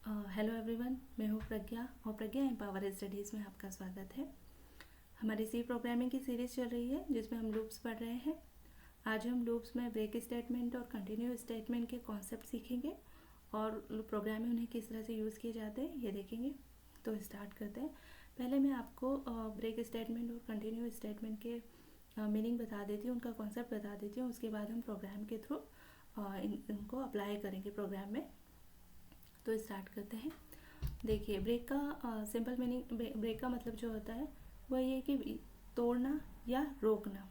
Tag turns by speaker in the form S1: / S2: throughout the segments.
S1: Hello everyone, मैं हूँ प्रज्ञा और प्रज्ञा एम्पावर स्टडीज़ में आपका स्वागत है। हमारी सी प्रोग्रामिंग की सीरीज़ चल रही है जिसमें हम लूप्स पढ़ रहे हैं। आज हम लूप्स में ब्रेक स्टेटमेंट और कंटिन्यू स्टेटमेंट के कॉन्सेप्ट सीखेंगे और प्रोग्राम में उन्हें किस तरह से यूज़ किए जाते हैं ये देखेंगे। तो स्टार्ट करते हैं। पहले मैं आपको ब्रेक स्टेटमेंट और कंटिन्यू स्टेटमेंट के मीनिंग बता देती हूँ, उनका कॉन्सेप्ट बता देती हूँ। उसके बाद हम प्रोग्राम के थ्रू इनको अप्लाई करेंगे प्रोग्राम में। तो स्टार्ट करते हैं। देखिए, ब्रेक का सिंपल मीनिंग, ब्रेक का मतलब जो होता है वो ये कि तोड़ना या रोकना।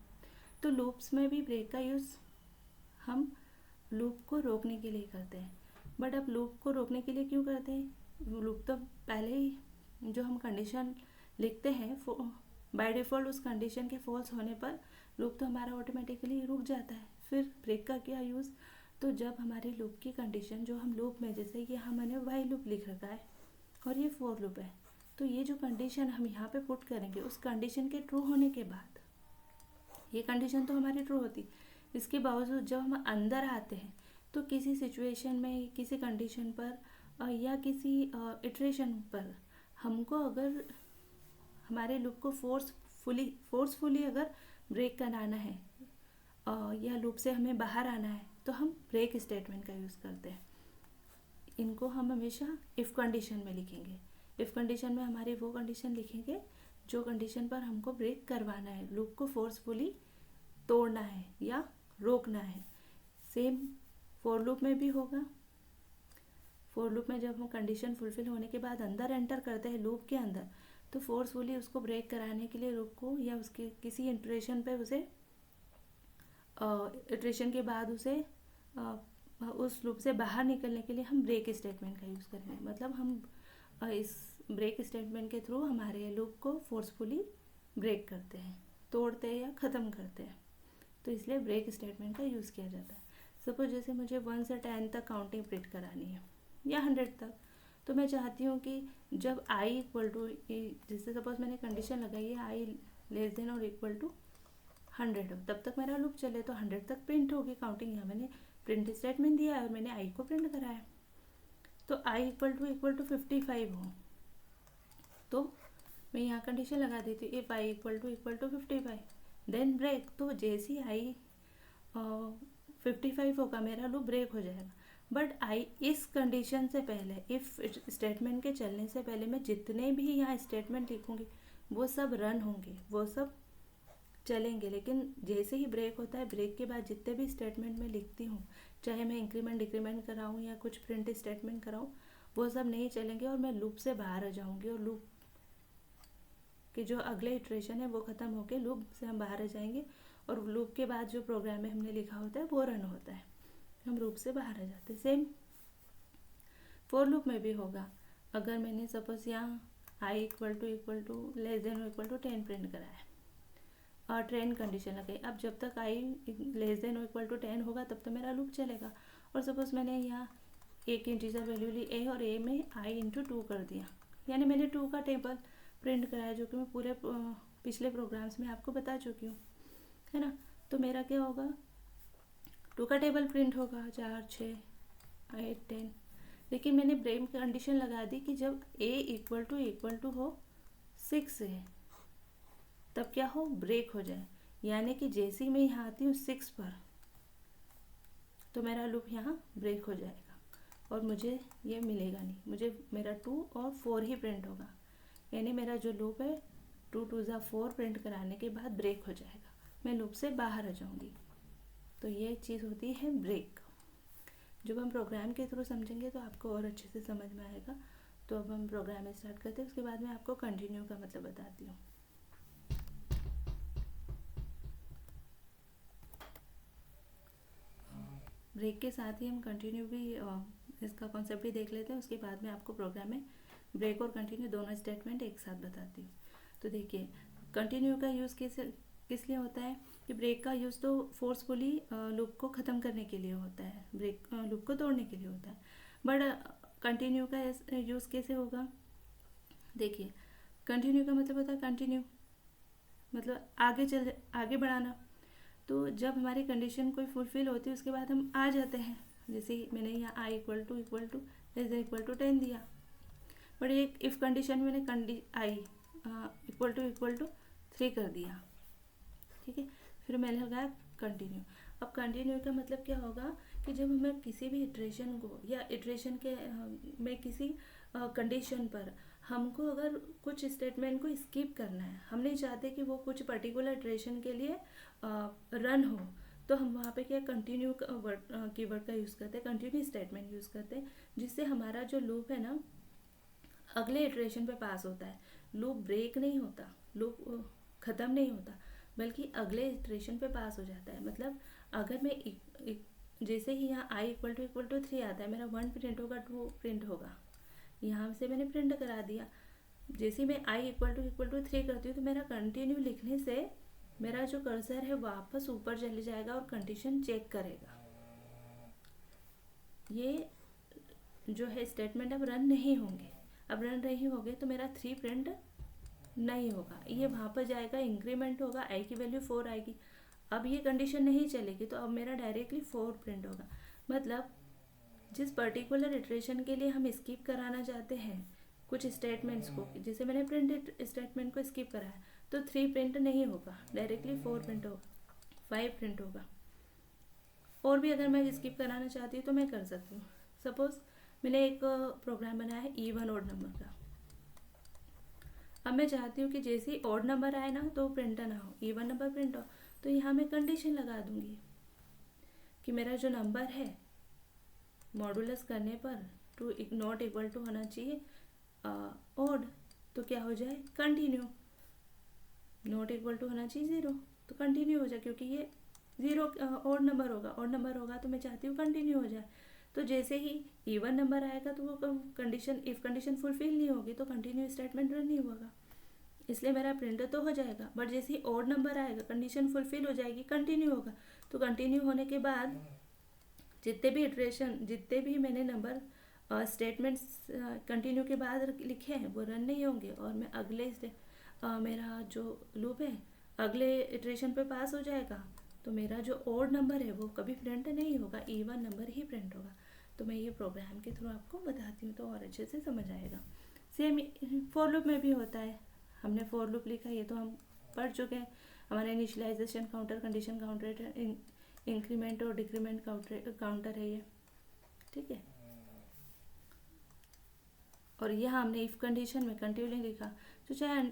S1: तो लूप्स में भी ब्रेक का यूज़ हम लूप को रोकने के लिए करते हैं। बट अब लूप को रोकने के लिए क्यों करते हैं? लूप तो पहले ही जो हम कंडीशन लिखते हैं बाय डिफ़ॉल्ट उस कंडीशन के फॉल्स होने पर लूप तो हमारा ऑटोमेटिकली रुक जाता है। फिर ब्रेक का क्या यूज़? तो जब हमारे लूप की कंडीशन जो हम लूप में, जैसे कि हमने वाइल लूप लिख रखा है और ये फॉर लूप है, तो ये जो कंडीशन हम यहाँ पे पुट करेंगे उस कंडीशन के ट्रू होने के बाद, ये कंडीशन तो हमारी ट्रू होती, इसके बावजूद जब हम अंदर आते हैं तो किसी सिचुएशन में, किसी कंडीशन पर या किसी इटरेशन पर हमको अगर हमारे लूप को फोर्सफुली अगर ब्रेक कराना है या लूप से हमें बाहर आना है तो हम ब्रेक स्टेटमेंट का यूज़ करते हैं। इनको हम हमेशा इफ़ कंडीशन में लिखेंगे। इफ़ कंडीशन में हमारी वो कंडीशन लिखेंगे जो कंडीशन पर हमको ब्रेक करवाना है, लूप को फोर्सफुली तोड़ना है या रोकना है। सेम फॉर लूप में भी होगा। फॉर लूप में जब हम कंडीशन फुलफिल होने के बाद अंदर एंटर करते हैं लूप के अंदर, तो फोर्सफुली उसको ब्रेक कराने के लिए लूप को या उसके किसी इटरेशन पे उसे इटरेशन के बाद उसे उस लूप से बाहर निकलने के लिए हम ब्रेक स्टेटमेंट का यूज़ करेंगे। मतलब हम इस ब्रेक स्टेटमेंट के थ्रू हमारे लूप को फोर्सफुली ब्रेक करते हैं, तोड़ते हैं या ख़त्म करते हैं। तो इसलिए ब्रेक स्टेटमेंट का यूज़ किया जाता है। सपोज जैसे मुझे 1 से 10 तक काउंटिंग प्रिंट करानी है या 100 तक, तो मैं चाहती हूँ कि जब i इक्वल टू, जैसे सपोज मैंने कंडीशन लगाई है i लेस देन और इक्वल टू 100 हो, तब तक मेरा लूप चले तो 100 तक प्रिंट होगी काउंटिंग। यहाँ मैंने प्रिंट स्टेटमेंट दिया है और मैंने i को प्रिंट कराया। तो i इक्वल टू 55 हो तो मैं यहाँ कंडीशन लगा देती हूँ, if i equal to 55 then break. तो जैसे ही i 55 होगा मेरा लूप ब्रेक हो जाएगा। बट i इस कंडीशन से पहले, इफ़ स्टेटमेंट के चलने से पहले मैं जितने भी यहाँ स्टेटमेंट लिखूँगी वो सब रन होंगे, वो सब चलेंगे। लेकिन जैसे ही ब्रेक होता है, ब्रेक के बाद जितने भी स्टेटमेंट मैं लिखती हूँ, चाहे मैं इंक्रीमेंट डिक्रीमेंट कराऊँ या कुछ प्रिंट स्टेटमेंट कराऊँ, वो सब नहीं चलेंगे और मैं लूप से बाहर आ जाऊँगी और लूप कि जो अगले इटरेशन है वो ख़त्म होकर लूप से हम बाहर आ जाएंगे और लूप के बाद जो प्रोग्राम में हमने लिखा होता है वो रन होता है, हम लूप से बाहर आ जाते हैं। सेम फॉर लूप में भी होगा। अगर मैंने सपोज यहाँ i equal to less than और इक्वल टू 10 प्रिंट कराया और ट्रेन कंडीशन लगाई, अब जब तक i लेस देन और इक्वल टू 10 होगा तब तो मेरा लूप चलेगा। और सपोज मैंने यहाँ एक इंटीजर वैल्यू ली a और a में i इंटू 2 कर दिया, यानी मैंने 2 का टेबल प्रिंट कराया, जो कि मैं पूरे पिछले प्रोग्राम्स में आपको बता चुकी हूँ, है ना। तो मेरा क्या होगा, 2 का टेबल प्रिंट होगा, 4, 6, 8, 10। लेकिन मैंने ब्रेक कंडीशन लगा दी कि जब a इक्वल टू हो 6 से, तब क्या हो, ब्रेक हो जाए। यानी कि जैसे ही मैं यहाँ आती हूँ 6 पर तो मेरा लूप यहाँ ब्रेक हो जाएगा और मुझे ये मिलेगा नहीं, मुझे मेरा 2 और 4 ही प्रिंट होगा। यानी मेरा जो लूप है 2 2 जा 4 प्रिंट कराने के बाद ब्रेक हो जाएगा, मैं लूप से बाहर आ जाऊँगी। तो ये चीज़ होती है ब्रेक। जब हम प्रोग्राम के थ्रू समझेंगे तो आपको और अच्छे से समझ में आएगा। तो अब हम प्रोग्राम स्टार्ट करते हैं, उसके बाद मैं आपको कंटिन्यू का मतलब बताती हूँ। ब्रेक के साथ ही हम कंटिन्यू भी इसका कॉन्सेप्ट भी देख लेते हैं। उसके बाद में आपको प्रोग्राम में ब्रेक और कंटिन्यू दोनों स्टेटमेंट एक साथ बताती हूँ। तो देखिए, कंटिन्यू का यूज़ किस लिए होता है कि ब्रेक का यूज़ तो फोर्सफुली लूप को ख़त्म करने के लिए होता है, ब्रेक लूप को तोड़ने के लिए होता है। बट कंटिन्यू का यूज़ कैसे होगा? देखिए, कंटिन्यू का मतलब होता है कंटिन्यू, मतलब आगे बढ़ाना। तो जब हमारी कंडीशन कोई फुलफ़िल होती है उसके बाद हम आ जाते हैं। जैसे मैंने यहाँ i equal to is equal to 10 दिया, बट ये इफ़ कंडीशन में मैंने आई इक्वल टू 3 कर दिया, ठीक है। फिर मैंने लगाया कंटिन्यू। अब कंटिन्यू का मतलब क्या होगा कि जब हमें किसी भी इटरेशन को या इटरेशन के में किसी कंडीशन पर हमको अगर कुछ स्टेटमेंट को स्किप करना है, हम नहीं चाहते कि वो कुछ पर्टिकुलर इटरेशन के लिए रन हो, तो हम वहाँ पे क्या कंटिन्यू कीवर्ड का यूज़ करते हैं, कंटिन्यू स्टेटमेंट यूज़ करते हैं, जिससे हमारा जो लूप है ना अगले इटरेशन पे पास होता है। लूप ब्रेक नहीं होता, लूप ख़त्म नहीं होता, बल्कि अगले इटरेशन पे पास हो जाता है। मतलब अगर मैं जैसे ही यहाँ i इक्वल टू 3 आता है, मेरा 1 प्रिंट होगा, 2 प्रिंट होगा, यहाँ से मैंने प्रिंट करा दिया। जैसे ही मैं i इक्वल टू 3 करती हूँ तो मेरा कंटिन्यू लिखने से मेरा जो कर्सर है वापस ऊपर चले जाएगा और कंडीशन चेक करेगा। ये जो है स्टेटमेंट अब रन नहीं होंगे, अब रन नहीं होंगे तो मेरा 3 प्रिंट नहीं होगा, ये वहाँ पर जाएगा, इंक्रीमेंट होगा, i की वैल्यू 4 आएगी। अब ये कंडीशन नहीं चलेगी तो अब मेरा डायरेक्टली 4 प्रिंट होगा। मतलब जिस पर्टिकुलर इटरेशन के लिए हम स्किप कराना चाहते हैं कुछ स्टेटमेंट्स को, जैसे मैंने प्रिंट स्टेटमेंट को स्किप कराया तो 3 प्रिंट नहीं होगा, डायरेक्टली 4 प्रिंट होगा, 5 प्रिंट होगा। और भी अगर मैं स्किप कराना चाहती हूँ तो मैं कर सकती हूँ। सपोज मैंने एक प्रोग्राम बनाया है इवन ऑड नंबर का। अब मैं चाहती हूँ कि जैसे ही ऑड नंबर आए ना तो प्रिंट ना हो, इवन नंबर प्रिंट हो, तो यहाँ मैं कंडीशन लगा दूँगी कि मेरा जो नंबर है मॉडुलस करने पर टू नॉट इक्वल टू होना चाहिए ऑड, तो क्या हो जाए कंटिन्यू, नॉट इक्वल टू होना चाहिए 0 तो कंटिन्यू हो जाए, क्योंकि ये 0 ऑड नंबर होगा तो मैं चाहती हूँ कंटिन्यू हो जाए। तो जैसे ही इवन नंबर आएगा तो वो कंडीशन इफ़ कंडीशन फुलफिल नहीं होगी तो कंटिन्यू स्टेटमेंट रन नहीं होगा, इसलिए मेरा प्रिंट तो हो जाएगा। बट जैसे ही ऑड नंबर आएगा कंडीशन फुलफिल हो जाएगी, कंटिन्यू होगा, तो कंटिन्यू होने के बाद जितने भी मैंने नंबर स्टेटमेंट्स कंटिन्यू के बाद लिखे हैं वो रन नहीं होंगे, और मैं अगले मेरा जो लूप है अगले इटरेशन पे पास हो जाएगा, तो मेरा जो ऑड नंबर है वो कभी प्रिंट नहीं होगा, इवन नंबर ही प्रिंट होगा। तो मैं ये प्रोग्राम के थ्रू आपको बताती हूँ तो और अच्छे से समझ आएगा। सेम फॉर लूप में भी होता है, हमने फॉर लूप लिखा, ये तो हम पढ़ चुके हैं। हमारा initialisation counter, condition counter, increment और डिक्रीमेंट काउंटर है ये, ठीक है। और यहाँ हमने इफ़ कंडीशन में कंटिन्यू लिखा, तो चाहे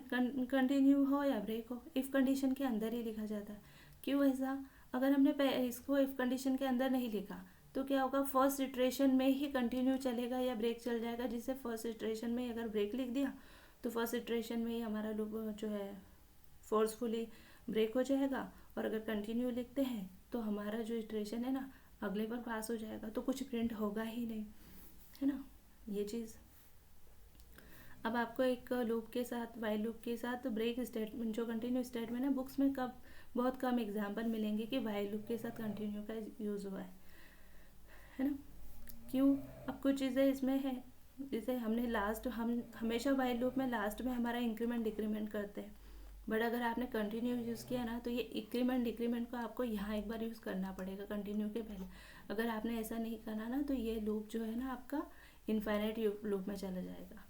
S1: कंटिन्यू हो या ब्रेक हो, इफ़ कंडीशन के अंदर ही लिखा जाता है। क्यों ऐसा? अगर हमने इसको इफ़ कंडीशन के अंदर नहीं लिखा तो क्या होगा, फर्स्ट इटरेशन में ही कंटिन्यू चलेगा या ब्रेक चल जाएगा। जिससे फर्स्ट इटरेशन में अगर ब्रेक लिख दिया तो फर्स्ट इटरेशन में ही हमारा लूप जो है फोर्सफुली ब्रेक हो जाएगा, और अगर कंटिन्यू लिखते हैं तो हमारा जो इटरेशन है ना अगले पर पास हो जाएगा, तो कुछ प्रिंट होगा ही नहीं, है ना ये चीज़। अब आपको एक लूप के साथ, वाइल लूप के साथ ब्रेक स्टेटमेंट, जो कंटिन्यू स्टेटमेंट है, बुक्स में बहुत कम एग्जाम्पल मिलेंगे कि वाइल लूप के साथ कंटिन्यू का यूज़ हुआ है ना। क्यों? अब कुछ चीज़ें इसमें है, जैसे हम हमेशा वाइल लूप में लास्ट में हमारा इंक्रीमेंट डिक्रीमेंट करते हैं, बट अगर आपने कंटिन्यू यूज़ किया ना तो ये इंक्रीमेंट डिक्रीमेंट को आपको यहाँ एक बार यूज़ करना पड़ेगा कंटिन्यू के पहले। अगर आपने ऐसा नहीं करना ना तो ये लूप जो है ना आपका इनफाइनाइट लूप में चला जाएगा,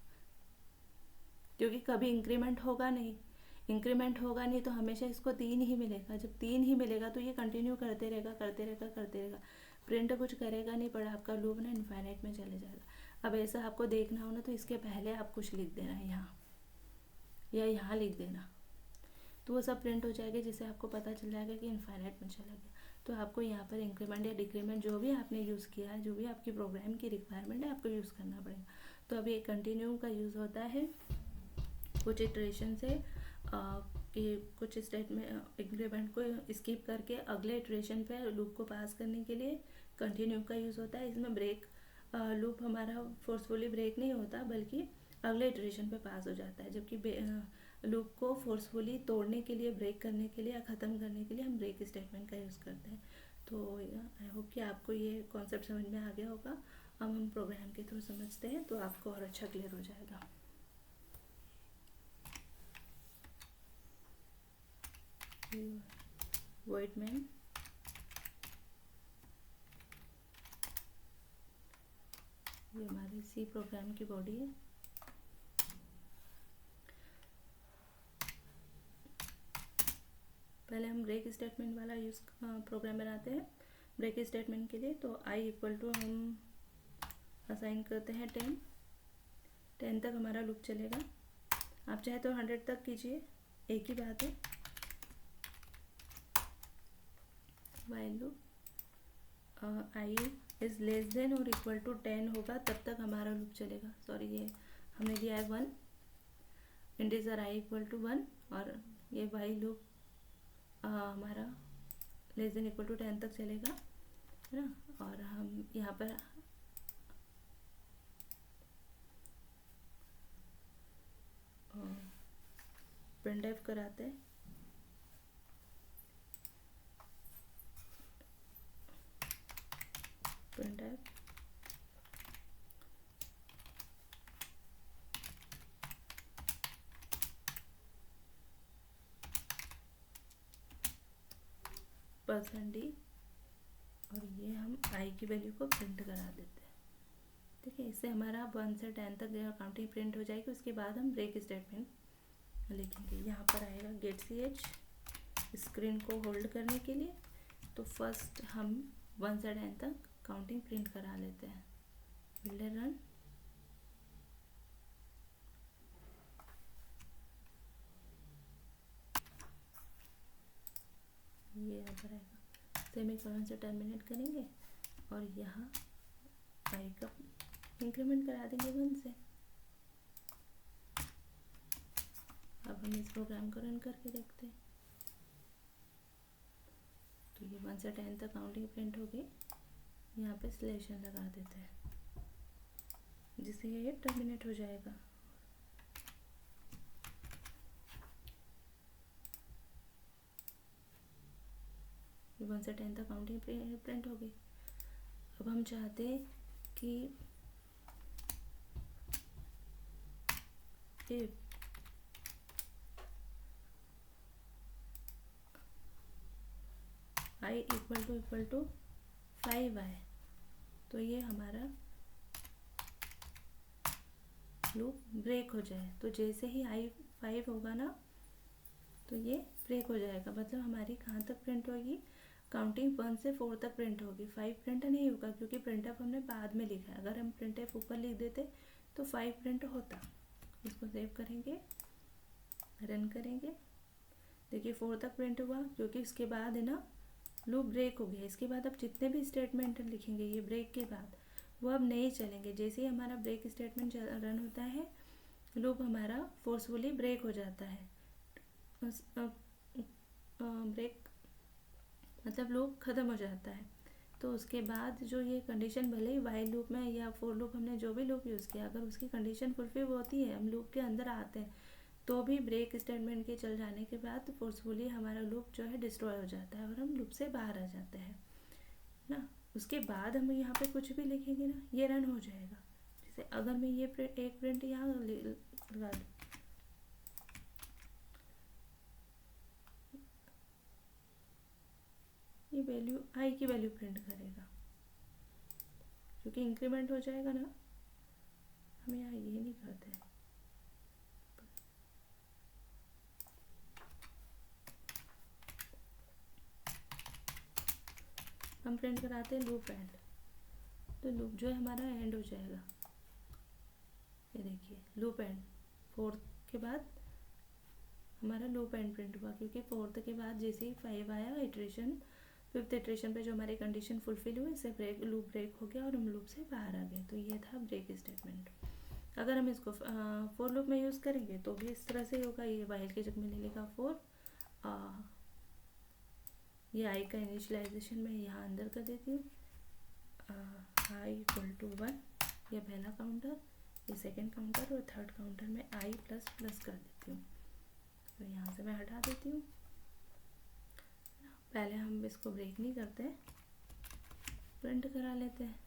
S1: क्योंकि कभी इंक्रीमेंट होगा नहीं तो हमेशा इसको 3 ही मिलेगा। जब 3 ही मिलेगा तो ये कंटिन्यू करते रहेगा, प्रिंट कुछ करेगा नहीं, पर आपका लूप ना इनफाइनाइट में चले जाएगा। अब ऐसा आपको देखना हो ना तो इसके पहले आप कुछ लिख देना यहाँ या यहाँ लिख देना, तो वो सब प्रिंट हो जाएगा, जिससे आपको पता चल जाएगा कि इनफाइनाइट में चला गया। तो आपको यहाँ पर इंक्रीमेंट या डिक्रीमेंट जो भी आपने यूज़ किया है, जो भी आपकी प्रोग्राम की रिक्वायरमेंट है, आपको यूज़ करना पड़ेगा। तो अब ये कंटिन्यू का यूज़ होता है कुछ इटरेशन से कि कुछ स्टेट में इंक्रीमेंट को स्किप करके अगले इटरेशन पे लूप को पास करने के लिए कंटिन्यू का यूज़ होता है। इसमें ब्रेक लूप हमारा फोर्सफुली ब्रेक नहीं होता, बल्कि अगले इटरेशन पे पास हो जाता है, जबकि लूप को फोर्सफुली तोड़ने के लिए, ब्रेक करने के लिए या ख़त्म करने के लिए हम ब्रेक स्टेटमेंट का यूज़ करते हैं। तो आई होप कि आपको ये कॉन्सेप्ट समझ में आ गया होगा। अब हम प्रोग्राम के थ्रू समझते हैं तो आपको और अच्छा क्लियर हो जाएगा। void main ये हमारे सी प्रोग्राम की बॉडी है। पहले हम ब्रेक स्टेटमेंट वाला प्रोग्राम बनाते हैं ब्रेक स्टेटमेंट के लिए। तो आई इक्वल टू हम असाइन करते हैं 10 तक हमारा लूप चलेगा। आप चाहे तो 100 तक कीजिए, एक ही बात है। While loop I is less than और इक्वल टू 10 होगा तब तक हमारा लूप चलेगा। सॉरी, ये हमने दिया है 1, इंटीजर आई इक्वल टू 1, और ये वाइल लूप हमारा लेस देन इक्वल टू 10 तक चलेगा, है ना। और हम यहाँ पर प्रिंट कराते हैं। प्रिंट %d, और ये हम आई की वैल्यू को प्रिंट करा देते हैं। ठीक है, इससे हमारा 1 से 10 तक काउंटिंग प्रिंट हो जाएगी। उसके बाद हम ब्रेक स्टेटमेंट लिखेंगे। यहाँ पर आएगा गेट ch स्क्रीन को होल्ड करने के लिए। तो फर्स्ट हम 1 से 10 तक काउंटिंग प्रिंट करा लेते हैं। बिल्डर रन, ये यहाँ पर आएगा। सेमीकोलन से टर्मिनेट करेंगे और यहाँ आई का इंक्रीमेंट करा देंगे 1 से। अब हम इस प्रोग्राम को रन करके देखते हैं। तो ये 1 से 10 तक काउंटिंग प्रिंट हो गई। यहाँ पे स्लेशन लगा देते हैं जिससे ये टर्मिनेट हो जाएगा। ये 1 से 10 तक काउंटिंग प्रिंट हो गई। अब हम चाहते हैं कि आई इक्वल टू 5 आए तो ये हमारा लूप ब्रेक हो जाए। तो जैसे ही आई 5 होगा ना तो ये ब्रेक हो जाएगा। मतलब हमारी कहाँ तक प्रिंट होगी, काउंटिंग 1 से 4 तक प्रिंट होगी। 5 प्रिंट नहीं होगा क्योंकि प्रिंटअप हमने बाद में लिखा है। अगर हम प्रिंटअप ऊपर लिख देते तो 5 प्रिंट होता। इसको सेव करेंगे, रन करेंगे। देखिए 4 तक प्रिंट हुआ क्योंकि उसके बाद है ना लूप ब्रेक हो गया। इसके बाद अब जितने भी स्टेटमेंट लिखेंगे ये ब्रेक के बाद वो अब नहीं चलेंगे। जैसे ही हमारा ब्रेक स्टेटमेंट रन होता है लूप हमारा फोर्सफुली ब्रेक हो जाता है। ब्रेक मतलब लूप ख़त्म हो जाता है। तो उसके बाद जो ये कंडीशन, भले ही वाइल लूप में या फोर लूप हमने जो भी लूप यूज़ किया, अगर उसकी कंडीशन फुलफिल होती है, हम लूप के अंदर आते हैं, तो भी ब्रेक स्टेटमेंट के चल जाने के बाद फोर्सफुली हमारा लूप जो है डिस्ट्रॉय हो जाता है और हम लूप से बाहर आ जाते हैं ना। उसके बाद हम यहाँ पे कुछ भी लिखेंगे ना ये रन हो जाएगा। जैसे अगर मैं ये एक प्रिंट यहाँ लगा दूँ, ये वैल्यू आई की वैल्यू प्रिंट करेगा क्योंकि इंक्रीमेंट हो जाएगा ना। हम यहाँ ये नहीं करते हैं। हम प्रिंट कराते हैं लूप एंड, तो लूप जो है हमारा एंड हो जाएगा। ये देखिए लूप एंड 4 के बाद हमारा लूप एंड प्रिंट हुआ क्योंकि 4 के बाद जैसे ही 5 आया इटरेशन 5th इटरेशन पे जो हमारी कंडीशन फुलफिल हुई इससे लूप ब्रेक हो गया और हम लूप से बाहर आ गए। तो ये था ब्रेक स्टेटमेंट। अगर हम इसको फोर लूप में यूज़ करेंगे तो भी इस तरह से होगा। ये वाइल के जगह में ले लेगा 4, ये आई का इनिशियलाइजेशन मैं यहाँ अंदर कर देती हूँ। आई इक्वल टू 1, ये पहला काउंटर, ये सेकंड काउंटर और थर्ड काउंटर में आई प्लस प्लस कर देती हूँ। तो यहाँ से मैं हटा देती हूँ। पहले हम इसको ब्रेक नहीं करते, प्रिंट करा लेते हैं।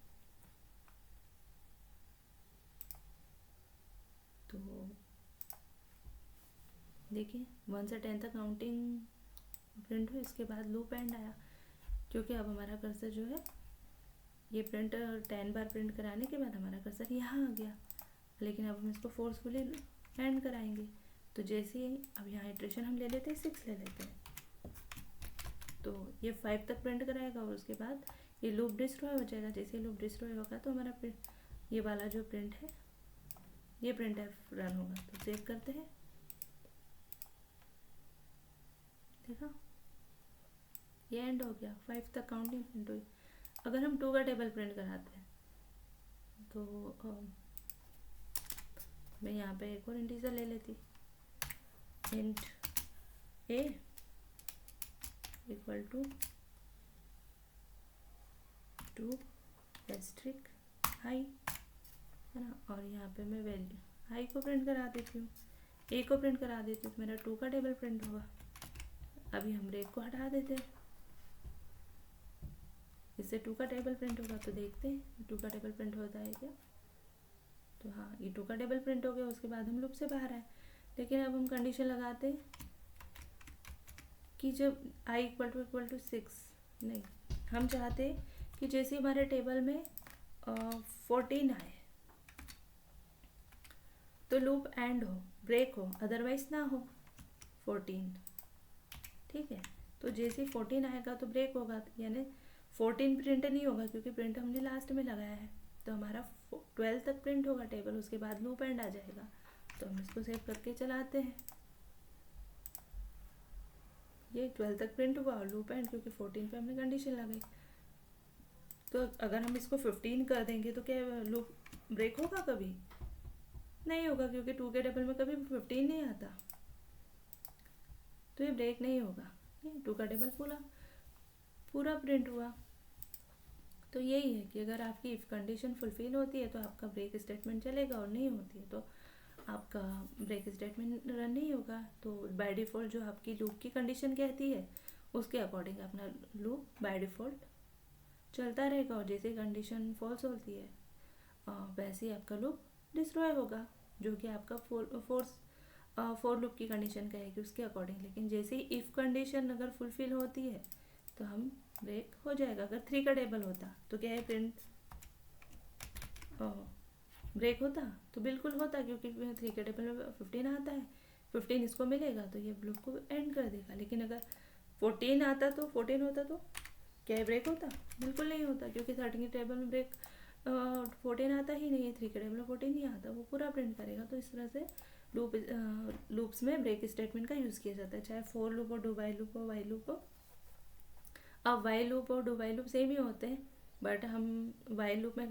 S1: तो देखिए 1 से 10 तक काउंटिंग प्रिंट हुई, इसके बाद लूप एंड आया क्योंकि अब हमारा कर्सर जो है ये प्रिंट 10 बार प्रिंट कराने के बाद हमारा कर्सर यहाँ आ गया, लेकिन अब हम इसको फोर्सफुली एंड कराएंगे। तो जैसे ही अब यहाँ इटरेशन हम ले लेते हैं 6 ले लेते हैं, तो ये 5 तक प्रिंट कराएगा और उसके बाद ये लूप डिस्ट्रॉय हो जाएगा। जैसे लूप डिस्ट्रॉय होगा तो हमारा ये वाला जो प्रिंट है ये प्रिंट एफ रन होगा। तो सेव करते हैं, देखा ये एंड हो गया, 5 तक काउंटिंग प्रिंट हुई। अगर हम 2 का टेबल प्रिंट कराते हैं तो मैं यहाँ पे एक और इंटीजर ले लेती, int a equal to 2 asterisk i, है ना। और यहाँ पे मैं वैल्यू हाई को प्रिंट करा देती हूँ, ए को प्रिंट करा देती हूँ, तो मेरा 2 का टेबल प्रिंट होगा। अभी हम ब्रेक को हटा देते हैं, इससे 2 का टेबल प्रिंट होगा। तो देखते हैं 2 का टेबल प्रिंट होता है क्या। तो हाँ, ये 2 का टेबल प्रिंट हो गया। उसके बाद हम लूप से बाहर आए, लेकिन अब हम कंडीशन लगाते कि जब i इक्वल टू 6 नहीं, हम चाहते कि जैसे हमारे टेबल में 14 आए तो लूप एंड हो, ब्रेक हो, अदरवाइज ना हो 14, ठीक है। तो जैसे 14 आएगा तो ब्रेक होगा, यानी 14 प्रिंट नहीं होगा क्योंकि प्रिंट हमने लास्ट में लगाया है। तो हमारा 12 तक प्रिंट होगा टेबल, उसके बाद लूप एंड आ जाएगा। तो हम इसको सेव करके चलाते हैं, ये 12 तक प्रिंट हुआ और लूप एंड, क्योंकि 14 पे हमने कंडीशन लगाई। तो अगर हम इसको 15 कर देंगे तो क्या लूप ब्रेक होगा? कभी नहीं होगा, क्योंकि 2 के टेबल में कभी 15 नहीं आता, तो ये ब्रेक नहीं होगा। 2 का टेबल पूरा प्रिंट हुआ। तो यही है कि अगर आपकी इफ़ कंडीशन फुलफिल होती है तो आपका ब्रेक स्टेटमेंट चलेगा, और नहीं होती है तो आपका ब्रेक स्टेटमेंट रन नहीं होगा। तो बाय डिफ़ॉल्ट जो आपकी लूप की कंडीशन कहती है उसके अकॉर्डिंग अपना लूप बाय डिफ़ॉल्ट चलता रहेगा, और जैसे कंडीशन फॉल्स होती है वैसे ही आपका लूप डिस्ट्रॉय होगा, जो कि आपका फोर लूप की कंडीशन कहेगी उसके अकॉर्डिंग। लेकिन जैसे ही इफ़ कंडीशन अगर फुलफिल होती है तो हम ब्रेक हो जाएगा। अगर 3 का टेबल होता तो क्या है, प्रिंट ब्रेक होता? तो बिल्कुल होता, क्योंकि 3 के टेबल में 15 आता है, 15 इसको मिलेगा तो ये लूप को एंड कर देगा। लेकिन अगर 14 आता तो 14 होता तो क्या ब्रेक होता? बिल्कुल नहीं होता, क्योंकि 13 के टेबल में ब्रेक 14 आता ही नहीं है, 3 के टेबल में 14 नहीं आता, वो पूरा प्रिंट करेगा। तो इस तरह से लूप्स में ब्रेक स्टेटमेंट का यूज़ किया जाता है, चाहे फोर लूप हो, डू वाइल लूप हो, वाइल लूप हो। अब वाइल लूप और डू वाइल लूप सेम ही होते हैं, बट हम वाइल लूप में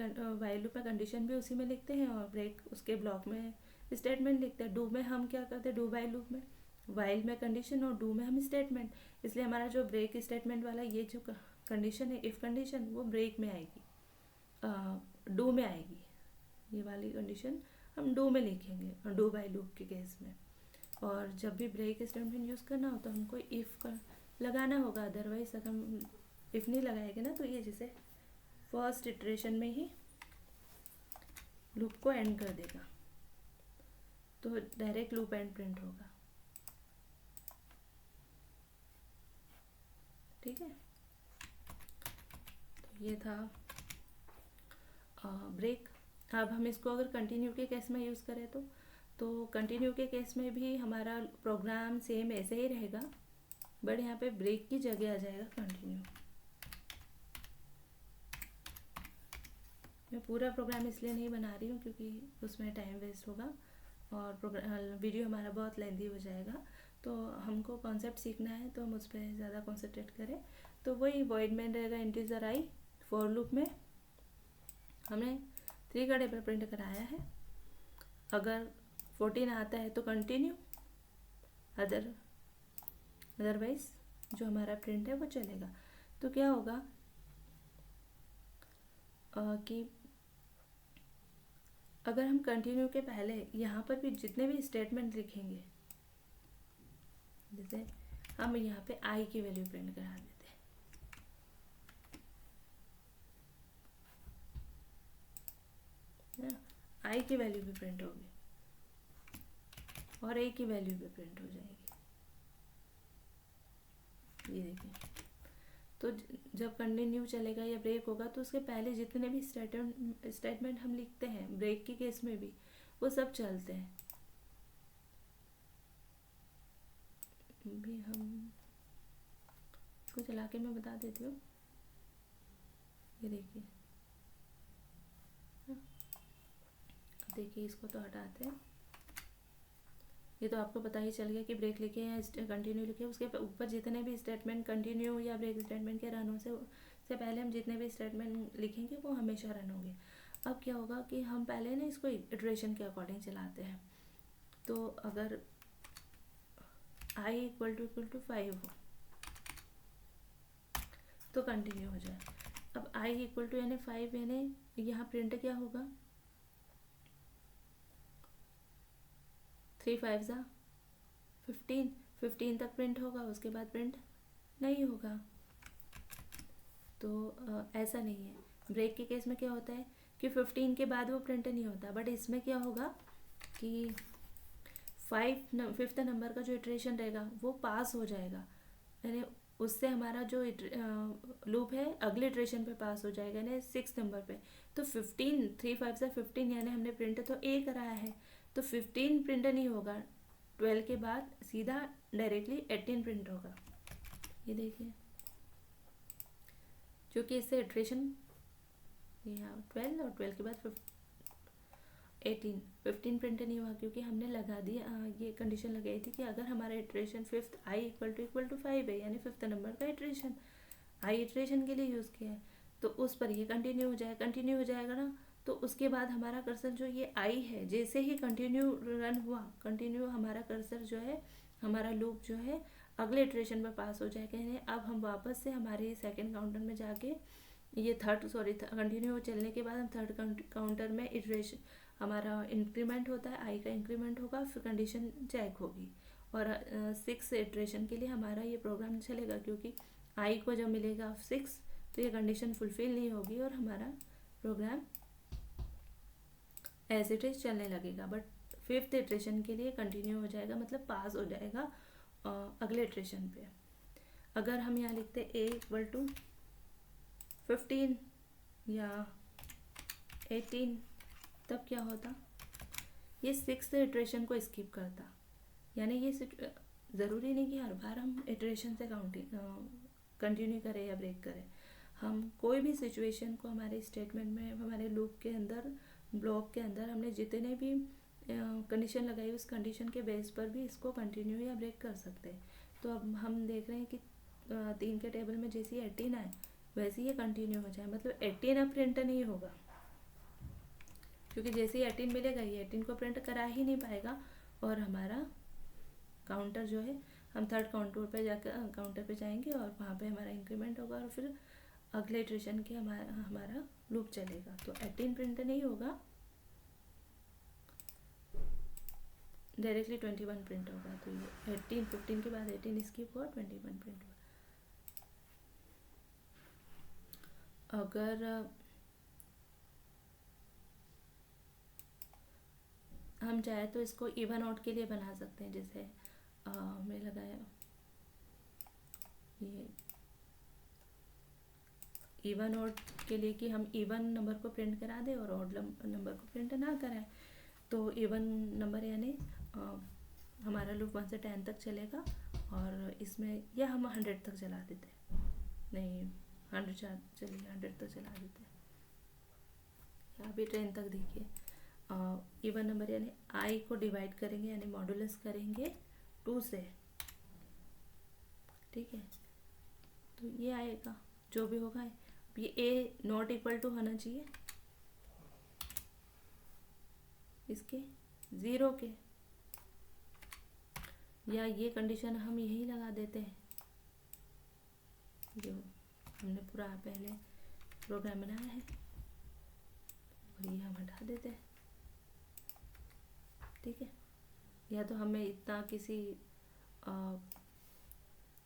S1: कंडीशन भी उसी में लिखते हैं और ब्रेक उसके ब्लॉक में स्टेटमेंट लिखते हैं। डू में हम क्या करते हैं, डू वाइल लूप में वाइल में कंडीशन और डू में हम स्टेटमेंट, इसलिए हमारा जो ब्रेक स्टेटमेंट वाला ये जो कंडीशन है, इफ़ कंडीशन, वो ब्रेक में आएगी, डू में आएगी। ये वाली कंडीशन हम डू में लिखेंगे डू वाइल लूप के केस में। और जब भी ब्रेक स्टेटमेंट यूज़ करना हो तो हमको इफ़ का लगाना होगा, अदरवाइज अगर हम इफ़ नहीं लगाएंगे ना तो ये जैसे फर्स्ट इटरेशन में ही लूप को एंड कर देगा, तो डायरेक्ट लूप एंड प्रिंट होगा, ठीक है। तो ये था ब्रेक। अब हम इसको अगर कंटिन्यू के केस में यूज़ करें तो कंटिन्यू के केस में भी हमारा प्रोग्राम सेम ऐसे ही रहेगा, बट यहाँ पे ब्रेक की जगह आ जाएगा कंटिन्यू। मैं पूरा प्रोग्राम इसलिए नहीं बना रही हूँ क्योंकि उसमें टाइम वेस्ट होगा और वीडियो हमारा बहुत लेंदी हो जाएगा। तो हमको कॉन्सेप्ट सीखना है तो हम उस पर ज़्यादा कॉन्सेंट्रेट करें। तो वही वॉइड में रहेगा इंटीजर आई, फॉर लूप में हमने 3 का टेबल प्रिंट कराया है। अगर 14 आता है तो कंटिन्यू, अदरवाइज जो हमारा प्रिंट है वो चलेगा। तो क्या होगा कि अगर हम कंटिन्यू के पहले यहाँ पर भी जितने भी स्टेटमेंट लिखेंगे, जैसे हम यहाँ पे आई की वैल्यू प्रिंट करा देते हैं, आई की वैल्यू भी प्रिंट होगी और ए की वैल्यू भी प्रिंट हो जाएगी, ये देखिए। तो जब कंटिन्यू चलेगा या ब्रेक होगा तो उसके पहले जितने भी स्टेटमेंट हम लिखते हैं ब्रेक के केस में भी, वो सब चलते हैं। भी हम इसको चला के मैं बता देती हूँ। ये देखिए, देखिए इसको तो हटाते हैं। ये तो आपको पता ही चल गया कि ब्रेक लिखे या कंटिन्यू लिखे, उसके ऊपर जितने भी स्टेटमेंट कंटिन्यू या ब्रेक स्टेटमेंट के रन हो से पहले हम जितने भी स्टेटमेंट लिखेंगे वो हमेशा रन होंगे। अब क्या होगा कि हम पहले ना इसको इटरेशन के अकॉर्डिंग चलाते हैं। तो अगर i इक्वल टू 5 हो तो कंटिन्यू हो जाए। अब i इक्वल टू यानी 5 यानी यहाँ प्रिंट क्या होगा, 3 5 ज़ा 15 तक प्रिंट होगा, उसके बाद प्रिंट नहीं होगा। तो ऐसा नहीं है। ब्रेक के केस में क्या होता है कि 15 के बाद वो प्रिंट नहीं होता, बट इसमें क्या होगा कि 5th नंबर का जो इटरेशन रहेगा वो पास हो जाएगा, यानी उससे हमारा जो लूप है अगले इटरेशन पे पास हो जाएगा, यानी 6th नंबर पे। तो 15 3 5 से 15 यानी हमने प्रिंट तो ए कराया है, तो 15 प्रिंट नहीं होगा, 12 के बाद सीधा डायरेक्टली 18 प्रिंट होगा। ये देखिए, क्योंकि इससे इटरेशन यहाँ 12 और 12 के बाद 15 प्रिंट नहीं हुआ, क्योंकि हमने लगा दिया, ये कंडीशन लगाई थी कि अगर हमारा iteration 5th i equal to 5 है, यानी 5th नंबर का इटरेशन i इटरेशन के लिए यूज़ किया है, तो उस पर ये कंटिन्यू हो जाएगा ना। तो उसके बाद हमारा कर्सर जो ये i है, जैसे ही कंटिन्यू रन हुआ, कंटिन्यू हमारा कर्सर जो है, हमारा लूप जो है अगले इटरेशन पर पास हो जाएगा। यानी अब हम वापस से हमारे सेकेंड काउंटर में जाके ये कंटिन्यू चलने के बाद हम थर्ड काउंटर में इटरेशन हमारा इंक्रीमेंट होता है, आई का इंक्रीमेंट होगा, फिर कंडीशन चेक होगी, और 6 इटरेशन के लिए हमारा ये प्रोग्राम चलेगा, क्योंकि आई को जब मिलेगा 6 तो ये कंडीशन फुलफिल नहीं होगी और हमारा प्रोग्राम एज इट इज चलने लगेगा। बट 5th इटरेशन के लिए कंटिन्यू हो जाएगा, मतलब पास हो जाएगा अगले इटरेशन पे। अगर हम यहाँ लिखते a इक्वल टू 15 या 18, तब क्या होता, ये 6th इटरेशन को स्किप करता। यानी ये ज़रूरी नहीं कि हर बार हम इटरेशन से कंटिन्यू करें या ब्रेक करें। हम कोई भी सिचुएशन को हमारे स्टेटमेंट में, हमारे लूप के अंदर, ब्लॉक के अंदर हमने जितने भी कंडीशन लगाई, उस कंडीशन के बेस पर भी इसको कंटिन्यू या ब्रेक कर सकते हैं। तो अब हम देख रहे हैं कि 3 के टेबल में जैसे 18 आए वैसे ही ये कंटिन्यू हो जाए, मतलब 18 अब प्रिंट नहीं होगा, क्योंकि जैसे ही 18 मिलेगा ये 18 को प्रिंट करा ही नहीं पाएगा, और हमारा काउंटर जो है, हम थर्ड काउंटर पे जाएंगे और वहाँ पे हमारा इंक्रीमेंट होगा, और फिर अगले इटरेशन के हमारा लूप चलेगा। तो 18 प्रिंट नहीं होगा, डायरेक्टली 21 प्रिंट होगा। तो ये 15 के बाद 18 स्किप हुआ, 21 प्रिंट हुआ। अगर हम चाहे तो इसको इवन आउट के लिए बना सकते हैं, जैसे हमने लगाया ये इवन आउट के लिए कि हम इवन नंबर को प्रिंट करा दें और ऑड नंबर को प्रिंट ना कराएं। तो इवन नंबर यानी हमारा लूप 1 से 10 तक चलेगा, और इसमें या हम 100 तक चला देते हैं, नहीं 100 चलिए 100 तक चला देते हैं, या अभी 10 तक देखिए। इवन नंबर यानी आई को डिवाइड करेंगे, यानी मॉडुलस करेंगे 2 से, ठीक है। तो ये आएगा जो भी होगा, ये ए नॉट इक्वल टू होना चाहिए इसके 0 के, या ये कंडीशन हम यही लगा देते हैं जो हमने पूरा पहले प्रोग्राम बनाया है, और ये हम हटा देते हैं, ठीक है। या तो हमें इतना किसी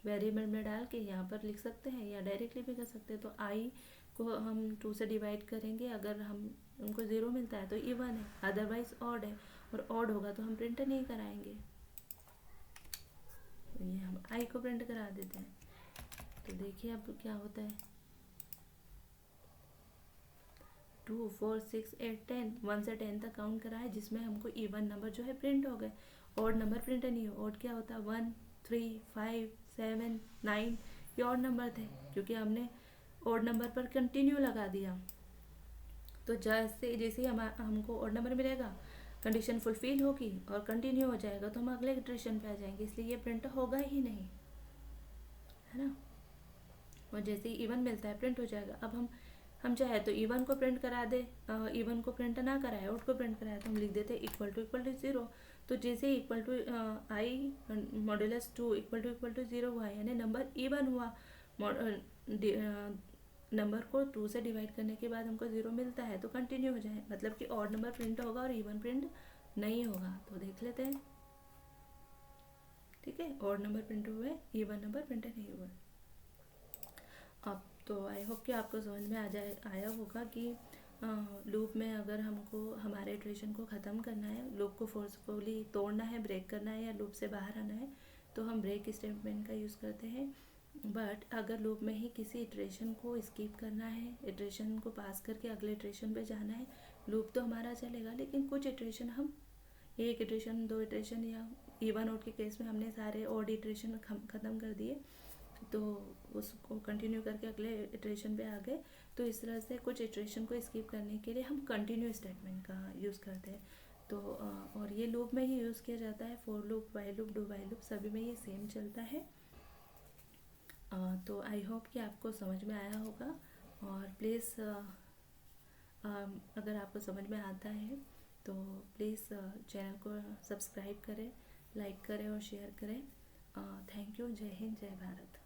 S1: वेरिएबल में डाल के यहाँ पर लिख सकते हैं, या डायरेक्टली भी कर सकते हैं। तो आई को हम 2 से डिवाइड करेंगे, अगर हमको 0 मिलता है तो इवन है, अदरवाइज ऑड है, और ऑड होगा तो हम प्रिंट नहीं कराएंगे, तो ये हम आई को प्रिंट करा देते हैं। तो देखिए अब क्या होता है, 2 4 6 8 10, 1 से 10 तक काउंट करा है, जिसमें हमको इवन नंबर जो है प्रिंट हो गए। ऑड नंबर प्रिंट नहीं हो, ऑड क्या होता है 1 3 5 7 9, ये ऑड नंबर थे, क्योंकि हमने ऑड नंबर पर कंटिन्यू लगा दिया। तो जैसे जैसे ही हमको ऑड नंबर मिलेगा, कंडीशन फुलफिल होगी और कंटिन्यू हो जाएगा, तो हम अगले इटरेशन पे आ जाएंगे, इसलिए ये प्रिंट होगा ही नहीं, है ना। और जैसे ही इवन मिलता है प्रिंट हो जाएगा। अब हम चाहे तो इवन को प्रिंट करा दे, इवन को प्रिंट ना कराए, ऑड को प्रिंट कराए, तो हम लिख देते इक्वल टू 0। तो जैसे equal to i modulus 2 equal to 0 हुआ, यानी नंबर इवन हुआ। नंबर को 2 से डिवाइड करने के बाद हमको 0 मिलता है, तो कंटिन्यू हो जाए, मतलब कि ऑड नंबर प्रिंट होगा और इवन प्रिंट नहीं होगा। तो देख लेते हैं, ठीक है, ऑड नंबर प्रिंट हुए, इवन नंबर प्रिंट नहीं हुआ। अब तो आई होप कि आपको समझ में आया होगा कि लूप में अगर हमको हमारे इटरेशन को ख़त्म करना है, लूप को फोर्सफुली तोड़ना है, ब्रेक करना है, या लूप से बाहर आना है, तो हम ब्रेक स्टेटमेंट का यूज़ करते हैं। बट अगर लूप में ही किसी इटरेशन को स्किप करना है, इटरेशन को पास करके अगले इटरेशन पे जाना है, लूप तो हमारा चलेगा, लेकिन कुछ इटरेशन हम, एक इटरेशन 2 इटरेशन, या इवन ऑड के केस में हमने सारे ऑड इटरेशन ख़त्म कर दिए, तो उसको कंटिन्यू करके अगले इटरेशन पे आ गए। तो इस तरह से कुछ इटरेशन को स्किप करने के लिए हम कंटिन्यू स्टेटमेंट का यूज़ करते हैं। तो और ये लूप में ही यूज़ किया जाता है, for loop, while loop, do while loop, सभी में ये सेम चलता है। तो आई होप कि आपको समझ में आया होगा। और प्लीज़ अगर आपको समझ में आता है तो प्लीज़ चैनल को सब्सक्राइब करें, लाइक करें और शेयर करें। Thank you. जय हिंद, जय भारत।